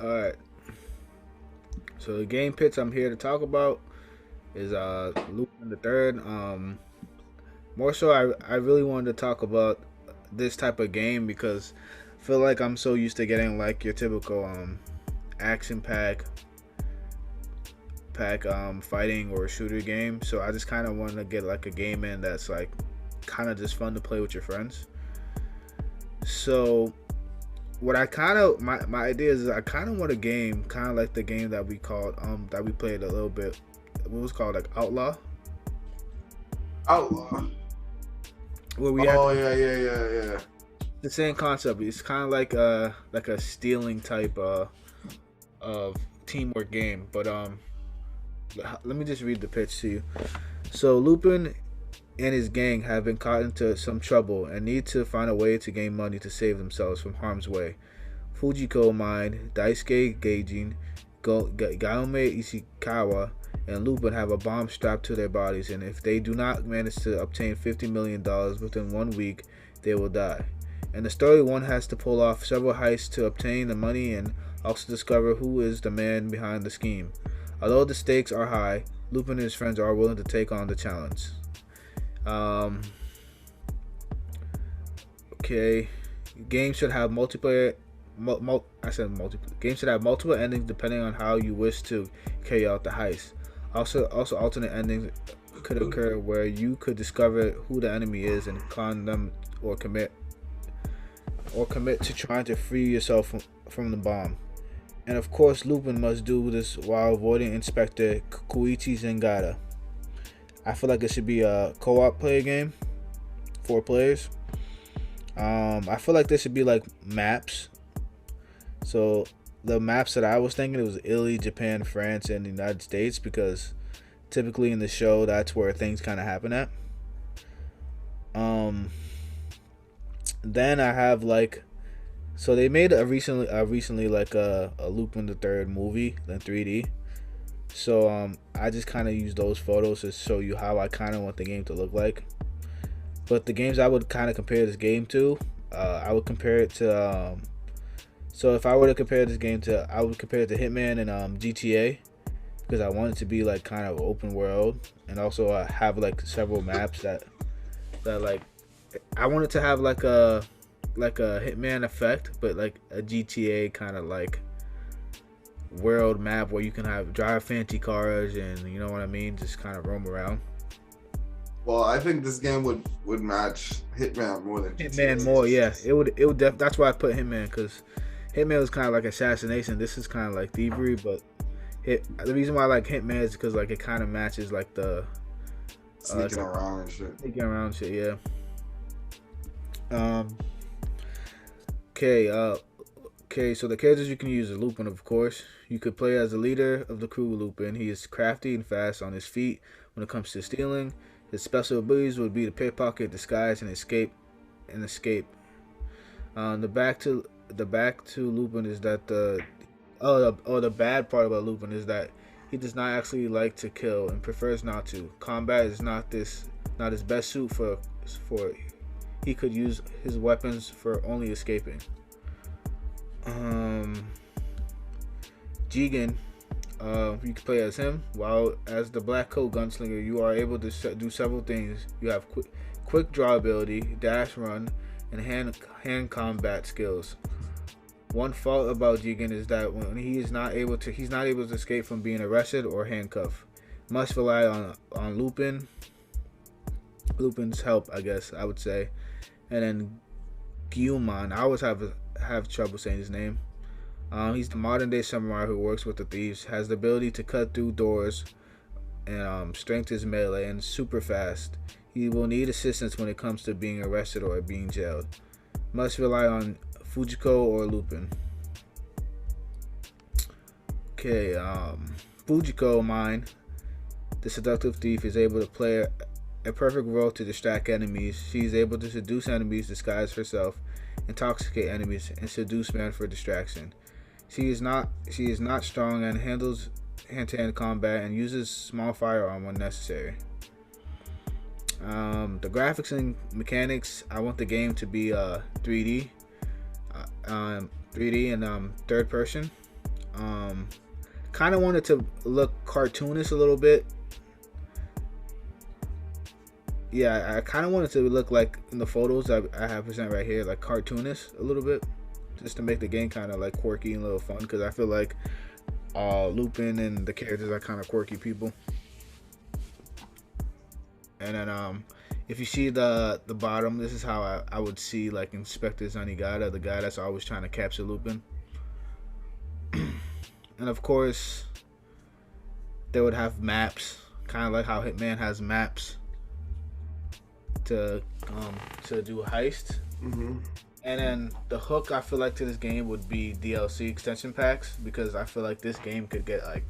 Alright. So the game pitch I'm here to talk about is Lupin the Third. More so, I really wanted to talk about this type of game because I feel like I'm so used to getting like your typical action pack fighting or shooter game. So I just kind of want to get like a game in that's like kind of just fun to play with your friends. So what I kind of my idea is I kind of want a game kind of like the game that we called that we played a little bit. What was called like Outlaw, Outlaw. where we had Oh yeah, yeah, yeah, yeah. the same concept. It's kind of like a stealing type of teamwork game. But let me just read the pitch to you. So Lupin and his gang have been caught into some trouble and need to find a way to gain money to save themselves from harm's way. Fujiko Mine, Daisuke Gaijin, Gaume Ishikawa, and Lupin have a bomb strapped to their bodies, and if they do not manage to obtain $50 million within 1 week, they will die. In the story, one has to pull off several heists to obtain the money and also discover who is the man behind the scheme. Although the stakes are high, Lupin and his friends are willing to take on the challenge. Um, okay, game should have multiplayer. I said multiplayer. Game should have multiple endings depending on how you wish to carry out the heist. Also, alternate endings could occur where you could discover who the enemy is and con them or commit to trying to free yourself from the bomb. And of course, Lupin must do this while avoiding Inspector Koichi Zengada. I feel like it should be a co-op play game, 4 players. I feel like there should be like maps. So the maps that I was thinking, it was Italy, Japan, France, and the United States, because typically in the show that's where things kind of happen at. Then I have like, so they made a recently like a Lupin the Third movie in 3D. So I just kind of use those photos to show you how I kind of want the game to look like. But the games I would kind of compare this game to, I would compare it to. So if I were to compare this game to, I would compare it to Hitman and GTA, because I want it to be like kind of open world, and also have like several maps that like I want it to have like a Hitman effect, but like a GTA kind of like world map where you can have drive fancy cars and you know what I mean, just kind of roam around. Well, I think this game would match Hitman more than GTA. Hitman more, yeah. That's why I put Hitman, because Hitman was kind of like assassination. This is kind of like thievery, but the reason why I like Hitman is because like it kind of matches like the Sneaking around and shit. sneaking around shit, yeah. Okay, okay, so the characters you can use is Lupin, of course. You could play as the leader of the crew, Lupin. He is crafty and fast on his feet when it comes to stealing. His special abilities would be to pickpocket, disguise, and escape. The back to Lupin is that the bad part about Lupin is that he does not actually like to kill and prefers not to. Combat is not his best suit for. He could use his weapons for only escaping. Jigen, you can play as him. While as the Black Coat Gunslinger, you are able to do several things. You have quick draw ability, dash, run, and hand combat skills. One fault about Jigen is that when he's not able to escape from being arrested or handcuffed. Must rely on Lupin's help, I guess I would say. And then Gyuman, I always have trouble saying his name. He's the modern day samurai who works with the thieves, has the ability to cut through doors, and strength is melee and super fast. He will need assistance when it comes to being arrested or being jailed. Must rely on Fujiko or Lupin. Okay, Fujiko Mine, the seductive thief, is able to play a perfect role to distract enemies. She is able to seduce enemies, disguise herself, intoxicate enemies, and seduce men for distraction. She is not strong and handles hand-to-hand combat and uses small firearm when necessary. The graphics and mechanics, I want the game to be 3D, 3D and third person. Kind of wanted to look cartoonish a little bit. Yeah, I kind of wanted to look like in the photos I have present right here, like cartoonish a little bit, just to make the game kind of like quirky and a little fun. Because I feel like Lupin and the characters are kind of quirky people. And then if you see the bottom, this is how I would see like Inspector Zanigata, the guy that's always trying to capture Lupin. And of course, they would have maps, kind of like how Hitman has maps to do a heist. Mm-hmm. And then the hook I feel like to this game would be DLC extension packs, because I feel like this game could get like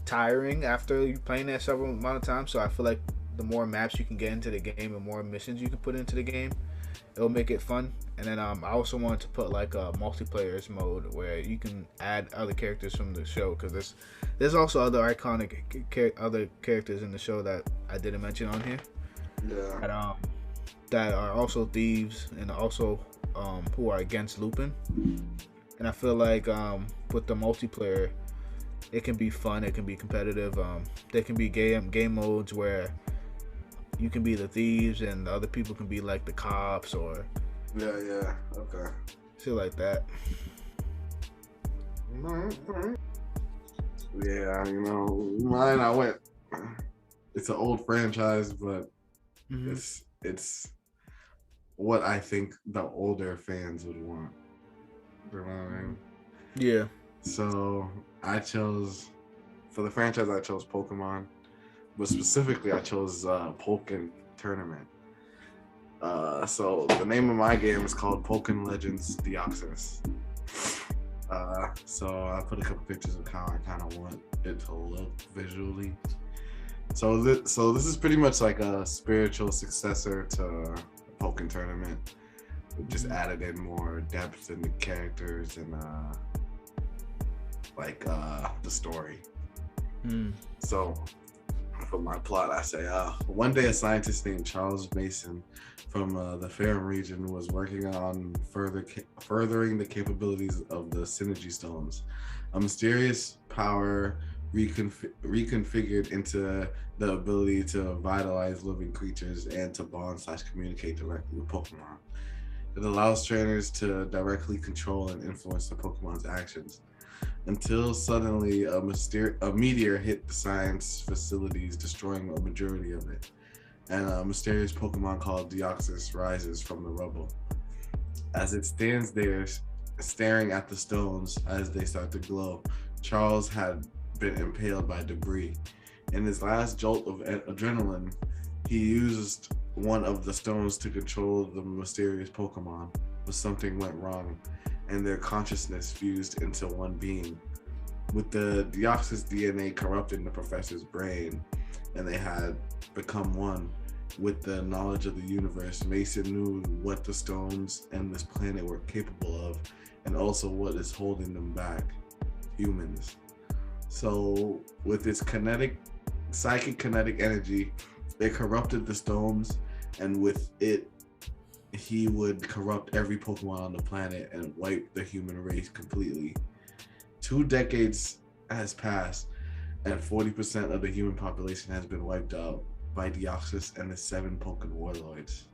tiring after you playing it several amount of times. So I feel like the more maps you can get into the game and more missions you can put into the game, it'll make it fun. And then I also wanted to put like a multiplayers mode where you can add other characters from the show, because there's also other iconic other characters in the show that I didn't mention on here. Yeah. That are also thieves and also who are against Lupin. And I feel like with the multiplayer, it can be fun, it can be competitive. There can be game modes where you can be the thieves and the other people can be like the cops or Okay. shit like that. Yeah, mine. I went. It's an old franchise, but it's what I think the older fans would want. You know what I mean? Yeah. So I chose, for the franchise, I chose Pokemon, but specifically I chose Pokken Tournament. So the name of my game is called Pokken Legends Deoxys. So I put a couple pictures of how I kind of want it to look visually. So this is pretty much like a spiritual successor to Pokken Tournament. We just added in more depth in the characters and the story. So for my plot, I say one day a scientist named Charles Mason from the Farum region was working on furthering the capabilities of the Synergy Stones, a mysterious power reconfigured into the ability to vitalize living creatures and to bond/communicate directly with Pokemon. It allows trainers to directly control and influence the Pokemon's actions, until suddenly a meteor hit the science facilities, destroying a majority of it. And a mysterious Pokemon called Deoxys rises from the rubble. As it stands there, staring at the stones as they start to glow, Charles had been impaled by debris. In his last jolt of adrenaline, he used one of the stones to control the mysterious Pokemon, but something went wrong, and their consciousness fused into one being. With the Deoxys DNA corrupting the professor's brain, and they had become one with the knowledge of the universe, Mason knew what the stones and this planet were capable of, and also what is holding them back: humans. So with its psychic kinetic energy, it corrupted the stones, and with it, he would corrupt every Pokemon on the planet and wipe the human race completely. 2 decades has passed, and 40% of the human population has been wiped out by Deoxys and the 7 Pokken Warlords.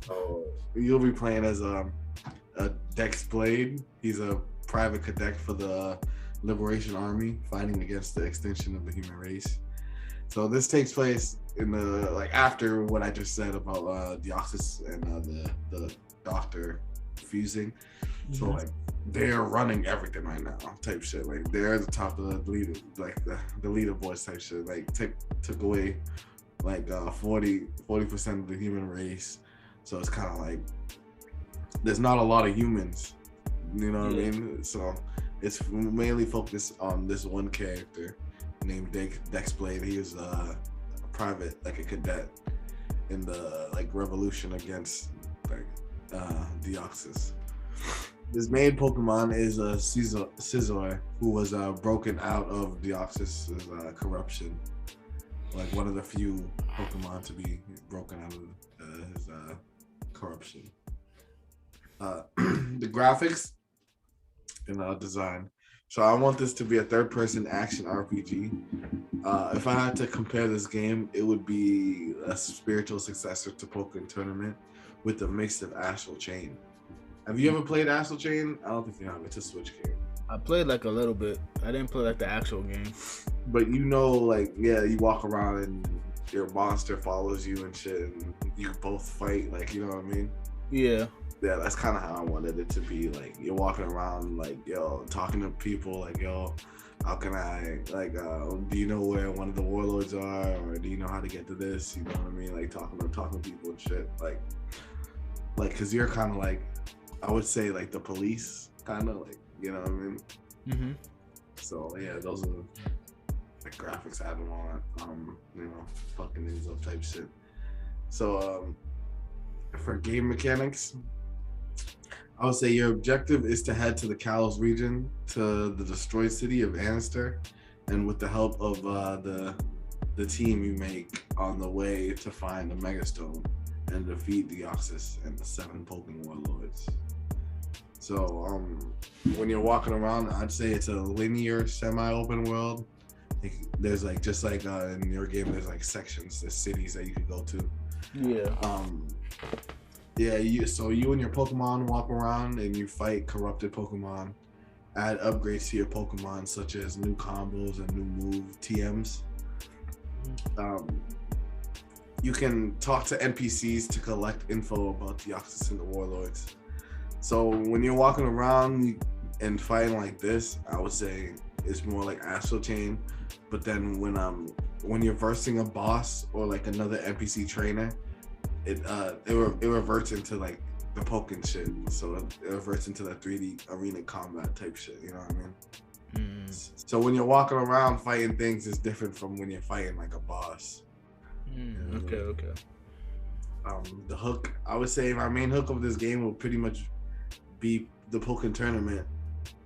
So you'll be playing as a Dex Blade. He's a private cadet for the Liberation Army, fighting against the extinction of the human race. So this takes place in the after what I just said about Deoxys and the Doctor fusing. So they're running everything right now, type shit. They're at the top of the leader, the leaderboards type shit. Took away 40% of the human race. So it's kind of there's not a lot of humans. You know what I mean? So it's mainly focused on this one character named Dex Blade. He was a private, a cadet in the revolution against Deoxys. His main Pokemon is a Scizor, who was broken out of Deoxys' corruption. One of the few Pokemon to be broken out of his corruption. The graphics design. So I want this to be a third-person action RPG. If I had to compare this game, it would be a spiritual successor to Pokken Tournament with a mix of Astral Chain. Have you ever played Astral Chain? I don't think you have. It's a Switch game. I played like a little bit. I didn't play like the actual game. But you know, like, yeah, you walk around and your monster follows you and shit, and you both fight, like, you know what I mean? Yeah. Yeah, that's kind of how I wanted it to be. Like, you're walking around, like, yo, talking to people, like, yo, how can I, like, do you know where one of the warlords are, or do you know how to get to this? You know what I mean? Like, talking to people and shit. Like, because you're kind of like, I would say, like, the police, kind of, like, you know what I mean? Mm-hmm. So, yeah, those are the graphics I want, you know, fucking Enzo type shit. So, for game mechanics, I would say your objective is to head to the Kalos region, to the destroyed city of Annister, and with the help of the team you make on the way to find the Megastone and defeat Deoxys and the 7 Pokken Warlords. So when you're walking around, I'd say it's a linear, semi-open world. There's like, just like in your game, there's like sections, there's cities that you can go to. Yeah. Yeah, you and your Pokemon walk around and you fight corrupted Pokemon, add upgrades to your Pokemon such as new combos and new move TMs. You can talk to NPCs to collect info about Deoxys and the Warlords. So when you're walking around and fighting like this, I would say it's more like Astral Chain. But then when you're versing a boss or like another NPC trainer, it reverts into like the Pokken shit. So it reverts into the 3D arena combat type shit. You know what I mean? So when you're walking around fighting things, it's different from when you're fighting like a boss. Okay. The hook, I would say my main hook of this game will pretty much be the Pokken Tournament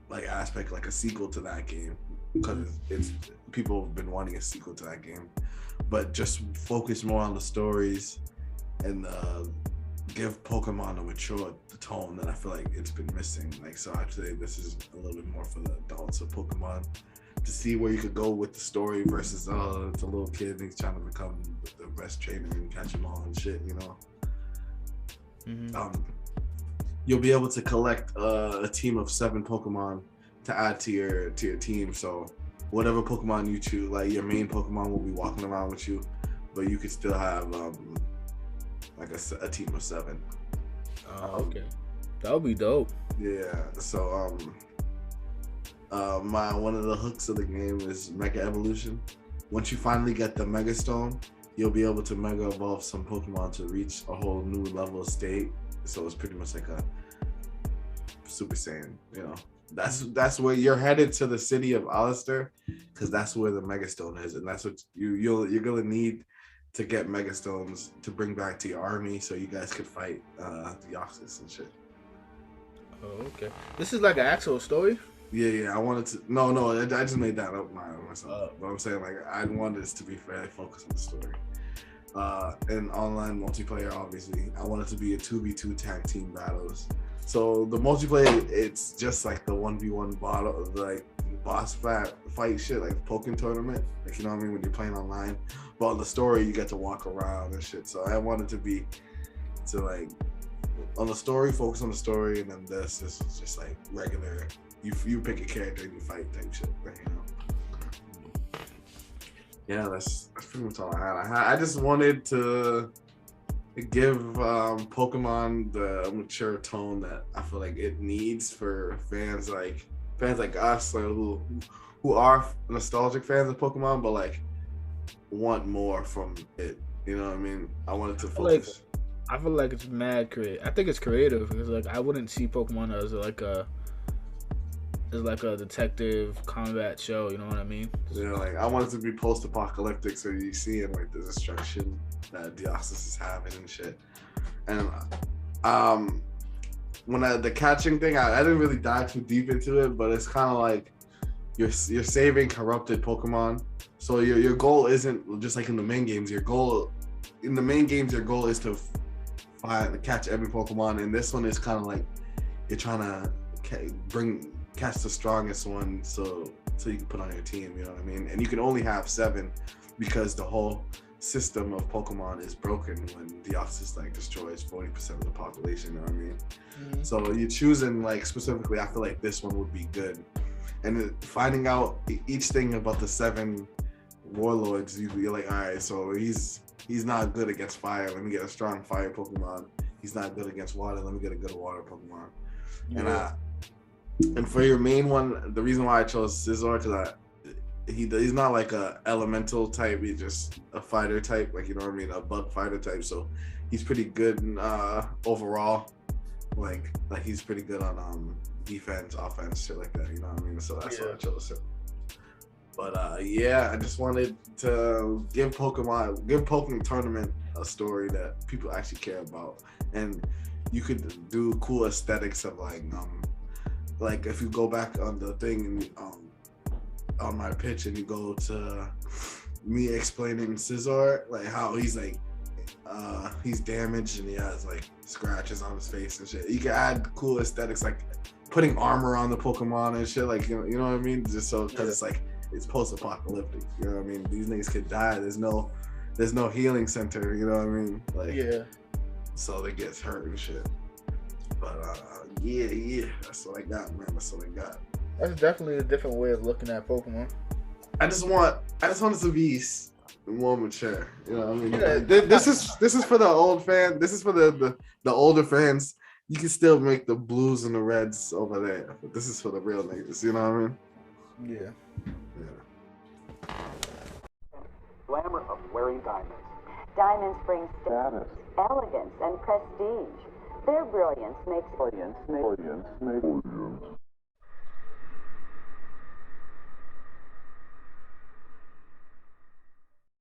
like aspect, like a sequel to that game, because it's people have been wanting a sequel to that game, but just focus more on the stories and give Pokemon a mature tone that I feel like it's been missing. Like, so I'd say this is a little bit more for the adults of Pokemon, to see where you could go with the story versus it's a little kid and he's trying to become the best trainer and catch them all and shit, you know. You'll be able to collect a team of 7 Pokemon to add to your team. So whatever Pokemon you choose, like your main Pokemon will be walking around with you, but you could still have like a team of 7. Okay, that would be dope. Yeah. So one of the hooks of the game is Mega Evolution. Once you finally get the Mega Stone, you'll be able to Mega Evolve some Pokemon to reach a whole new level of state. So it's pretty much like a Super Saiyan, you know. That's where you're headed, to the city of Alistair, because that's where the Mega Stone is, and that's what you're gonna need to get Mega Stones to bring back to your army, so you guys could fight Deoxys and shit. Oh, okay. This is like an actual story? Yeah. I wanted to. No, I just made that up myself. But I'm saying, like, I wanted this to be fairly focused on the story. And online multiplayer, obviously, I want it to be a 2v2 tag team battles. So the multiplayer, it's just like the 1v1 battle, like boss fight shit, like Pokken Tournament, like, you know what I mean, when you're playing online. But on the story, you get to walk around and shit. So I wanted to be like on the story, focus on the story, and then this is just like regular. You pick a character and you fight type shit, right? You know. Yeah, that's pretty much all I had. I just wanted to give Pokemon the mature tone that I feel like it needs for fans like us, like who are nostalgic fans of Pokemon, but like want more from it. You know what I mean? I wanted to focus. I feel like it's mad creative. I think it's creative because like I wouldn't see Pokemon as like a detective combat show, you know what I mean? Yeah, like I want it to be post-apocalyptic, so you see it like the destruction that Deoxys is having and shit. And when the catching thing, I didn't really dive too deep into it, but it's kind of like you're saving corrupted Pokemon. So your goal isn't just like in the main games. Your goal is to catch every Pokemon, and this one is kind of like you're trying to catch the strongest one so you can put on your team, you know what I mean? And you can only have 7 because the whole system of Pokemon is broken when Deoxys like destroys 40% of the population, you know what I mean? Mm-hmm. So you're choosing like specifically, I feel like this one would be good. And finding out each thing about the 7 warlords, you're like, all right, so he's not good against fire. Let me get a strong fire Pokemon. He's not good against water. Let me get a good water Pokemon. Yeah. And for your main one, the reason why I chose Scizor, because he's not like a elemental type. He's just a fighter type, like, you know what I mean, a bug fighter type. So he's pretty good in, overall. Like he's pretty good on defense, offense, shit like that. You know what I mean? So that's why I chose him. But yeah, I just wanted to give Pokemon Tournament a story that people actually care about, and you could do cool aesthetics of like if you go back on the thing on my pitch and you go to me explaining Scizor, like how he's like he's damaged and he has like scratches on his face and shit. You can add cool aesthetics like putting armor on the Pokemon and shit, like you know what I mean, just so because it's like it's post-apocalyptic, you know what I mean? These niggas could die. There's no healing center, you know what I mean? Like so they get hurt and shit. But yeah, that's what I got, man. That's what I got. That's definitely a different way of looking at Pokemon. I just want it to be more mature. You know what I mean? Yeah. This is for the old fan. This is for the older fans. You can still make the blues and the reds over there, but this is for the real niggas. You know what I mean? Yeah. Glamour of wearing diamonds. Diamonds bring status, elegance, and prestige. Their brilliance makes